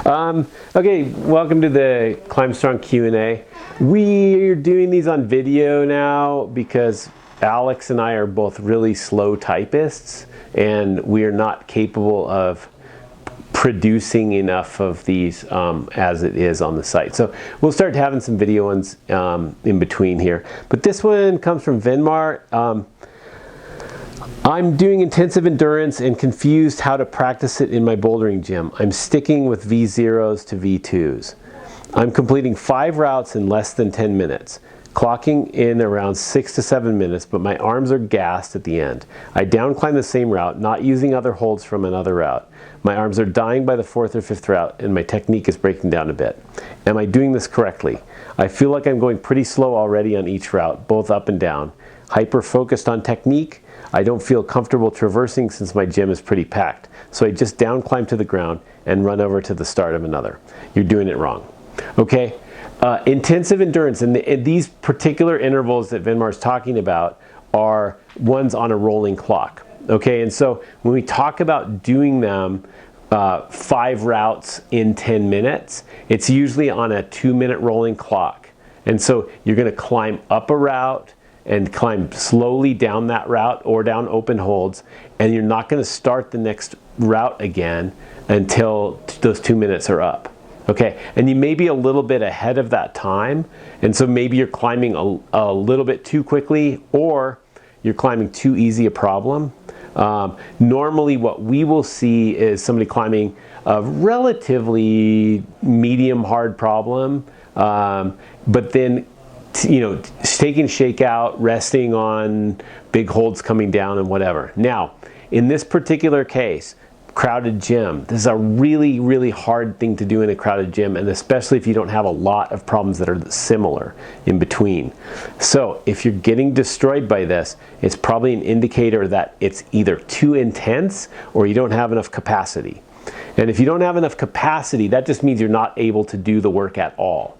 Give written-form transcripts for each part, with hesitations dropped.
Okay, welcome to the Climb Strong Q&A. We're doing these on video now because Alex and I are both really slow typists and we are not capable of producing enough of these as it is on the site. So we'll start having some video ones in between here. But this one comes from Venmar. I'm doing intensive endurance and confused how to practice it in my bouldering gym. I'm sticking with V0s to V2s. I'm completing 5 routes in less than 10 minutes, clocking in around 6 to 7 minutes, but my arms are gassed at the end. I down climb the same route, not using other holds from another route. My arms are dying by the 4th or 5th route and my technique is breaking down a bit. Am I doing this correctly? I feel like I'm going pretty slow already on each route, both up and down. Hyper focused on technique. I don't feel comfortable traversing since my gym is pretty packed. So I just down climb to the ground and run over to the start of another. You're doing it wrong. Okay, intensive endurance and these particular intervals that Venmar is talking about are ones on a rolling clock. Okay, and so when we talk about doing them 5 routes in 10 minutes, it's usually on a 2-minute rolling clock. And so you're going to climb up a route and climb slowly down that route or down open holds, and you're not going to start the next route again until those 2 minutes are up. Okay, and you may be a little bit ahead of that time, and so maybe you're climbing a little bit too quickly or you're climbing too easy a problem. Normally what we will see is somebody climbing a relatively medium hard problem, but then taking shakeout, resting on big holds coming down and whatever. Now, in this particular case, crowded gym, this is a really, really hard thing to do in a crowded gym, and especially if you don't have a lot of problems that are similar in between. So if you're getting destroyed by this, it's probably an indicator that it's either too intense or you don't have enough capacity. And if you don't have enough capacity, that just means you're not able to do the work at all.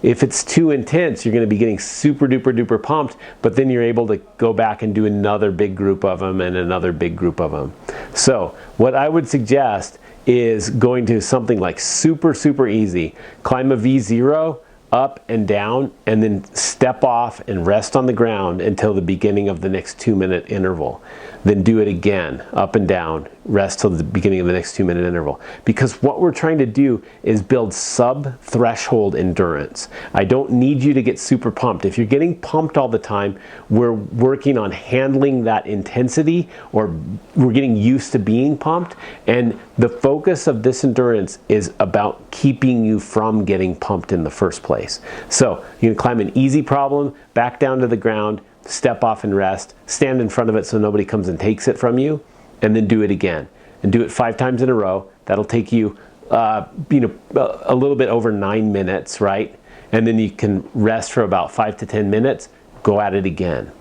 If it's too intense, you're going to be getting super duper duper pumped, but then you're able to go back and do another big group of them and another big group of them. So what I would suggest is going to something like super, super easy. Climb a V0 up and down and then step off and rest on the ground until the beginning of the next 2-minute interval. Then do it again, up and down, rest till the beginning of the next 2-minute interval. Because what we're trying to do is build sub-threshold endurance. I don't need you to get super pumped. If you're getting pumped all the time, we're working on handling that intensity, or we're getting used to being pumped, and the focus of this endurance is about keeping you from getting pumped in the first place. So you can climb an easy problem, back down to the ground, step off and rest, stand in front of it so nobody comes and takes it from you, and then do it again. And do it 5 times in a row. That'll take you, a little bit over 9 minutes, right? And then you can rest for about 5 to 10 minutes, go at it again.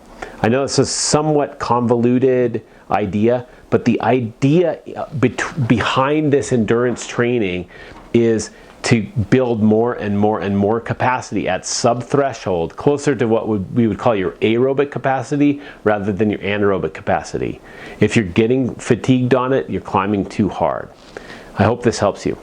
I know it's a somewhat convoluted idea, but the idea behind this endurance training is to build more and more and more capacity at sub-threshold, closer to what we would call your aerobic capacity rather than your anaerobic capacity. If you're getting fatigued on it, you're climbing too hard. I hope this helps you.